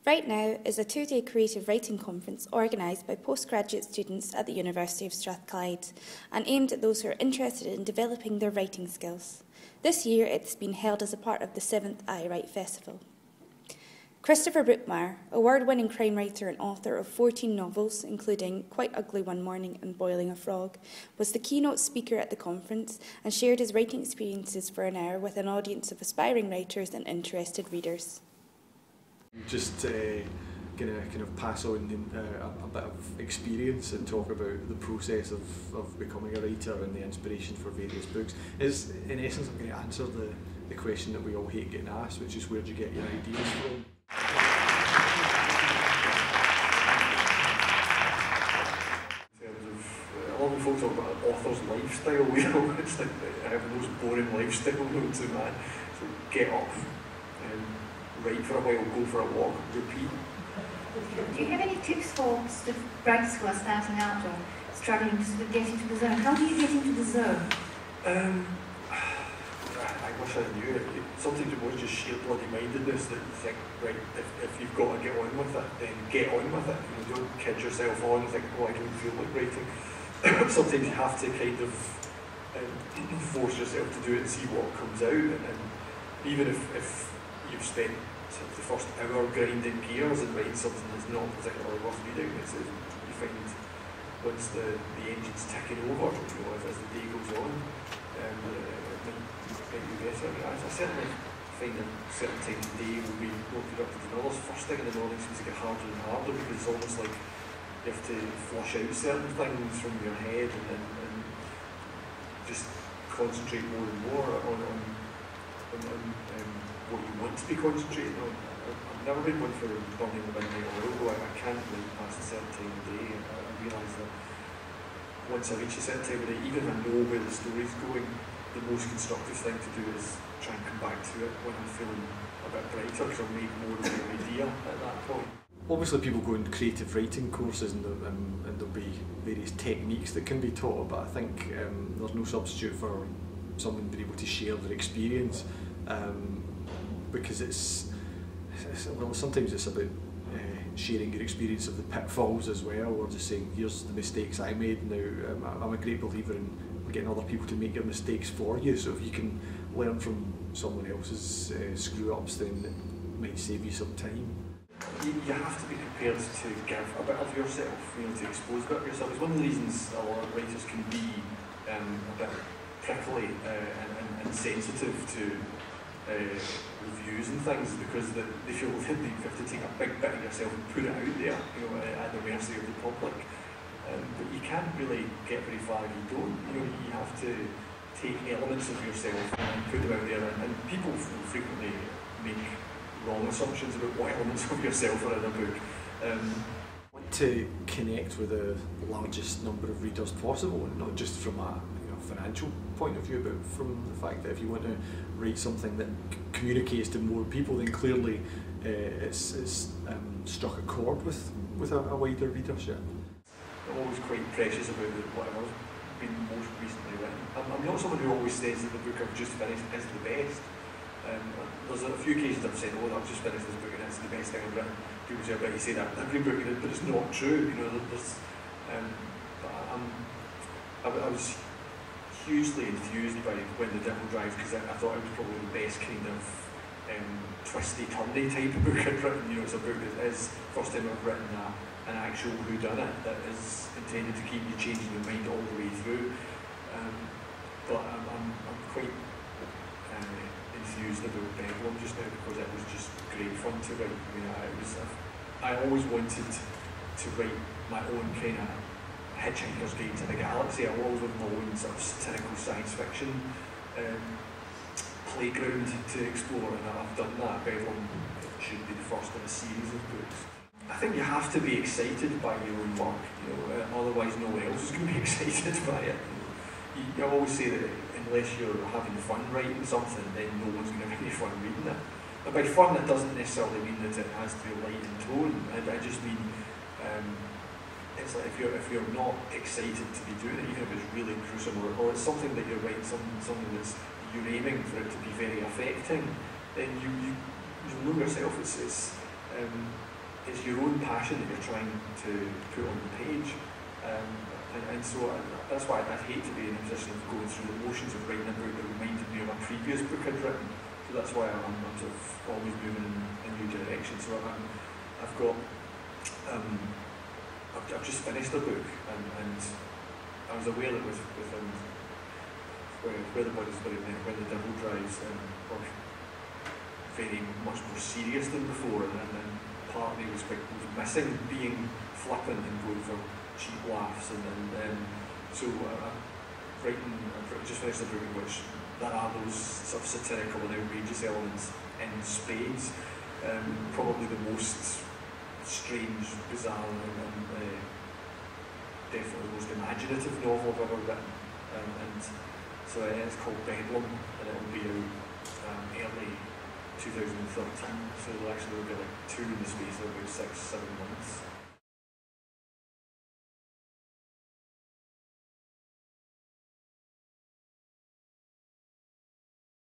Right Now is a two-day creative writing conference organised by postgraduate students at the University of Strathclyde and aimed at those who are interested in developing their writing skills. This year it's been held as a part of the 7th AyeWrite Festival. Christopher Brookmyre, award-winning crime writer and author of 14 novels, including Quite Ugly One Morning and Boiling a Frog, was the keynote speaker at the conference and shared his writing experiences for an hour with an audience of aspiring writers and interested readers. Just going to kind of pass on a bit of experience and talk about the process of becoming a writer and the inspiration for various books. In essence, I'm going to answer the question that we all hate getting asked, which is where do you get your ideas from? A lot of folks talk about author's lifestyle, you know, it's like I have the most boring lifestyle known to man. So get up, write for a while, go for a walk, repeat. Do you have any tips for sort of writers who are starting out or struggling to sort of get into the zone? How do you get into the zone? I wish I knew it. Sometimes it was just sheer bloody mindedness that you think, right, if you've got to get on with it, then get on with it. You know, don't kid yourself on and think, oh, I don't feel like writing. Sometimes you have to kind of force yourself to do it and see what comes out. And even if you've spent sort of the first hour grinding gears and writing something that's not particularly worth reading, you find once the engine's ticking over, you know, as the day goes on, it might be better. I certainly find that certain times of the day will be more productive than others. First thing in the morning seems to get harder and harder because it's almost like you have to flush out certain things from your head and just concentrate more and more on what you want to be concentrating on. I've never been one for burning the midnight oil, though I can't wait past a certain time of day. I realise that once I reach a certain time of day, even if I know where the story's going, the most constructive thing to do is try and come back to it when I'm feeling a bit brighter, because I'll make more of an idea at that point. Obviously people go in creative writing courses and there'll be various techniques that can be taught, but I think there's no substitute for someone being able to share their experience, because well, sometimes it's about sharing your experience of the pitfalls as well, or just saying here's the mistakes I made. Now I'm a great believer in getting other people to make your mistakes for you, so if you can learn from someone else's screw-ups, then it might save you some time. You have to be prepared to give a bit of yourself, you know, to expose a bit of yourself. It's one of the reasons a lot of writers can be a bit prickly and sensitive to reviews and things, because they feel that you have to take a big bit of yourself and put it out there, you know, at the mercy of the public. But you can't really get very far if you don't. You know, you have to take elements of yourself and put them out there, and people frequently make wrong assumptions about what elements of yourself are in a book. I want to connect with the largest number of readers possible, and not just from a financial point of view, but from the fact that if you want to write something that communicates to more people, then clearly it's struck a chord with a wider readership. I'm always quite precious about whatever's been most recently written. I'm not someone who always says that the book I've just finished is the best. There's a few occasions I've said, oh, I've just finished this book and it's the best thing I've written. People say, I bet you say that every book, but it's not true. You know, I was hugely enthused by When the Devil Drives, because I thought it was probably the best kind of twisty-turny type of book I'd written. You know, it's a book that is first time I've written an actual whodunit that is intended to keep you changing your mind all the way through. But I'm quite enthused about Bedlam just now, because it was just great fun to write. I mean, I always wanted to write my own kind of Hitchhiker's Guide to the Galaxy. I always wanted my own sort of satirical science fiction playground to explore, and I've done that. Bedlam should be the first in a series of books. I think you have to be excited by your own work, you know, otherwise no one else is going to be excited by it. I always say that unless you're having fun writing something, then no one's going to have any fun reading it. And by fun, it doesn't necessarily mean that it has to be light in tone. I just mean, it's like if you're not excited to be doing it, even if it's really gruesome, or it's something that you're writing, something that's you're aiming for it to be very affecting, then you know yourself. it's your own passion that you're trying to put on the page. And so that's why I'd hate to be in a position of going through the motions of writing a book that reminded me of a previous book I'd written. So that's why I'm sort of always moving in a new direction. So I've got, I've just finished a book, and I was aware that with where the body's buried, where the devil drives, were very much more serious than before, and part of me was missing being flippant and going for cheap laughs, and so I've just finished a book in which there are those sort of satirical and outrageous elements in spades. Probably the most strange, bizarre, and definitely the most imaginative novel I've ever written. And so it's called Bedlam, and it will be out early 2013. So there'll be like 2 in the space of about 6-7 months.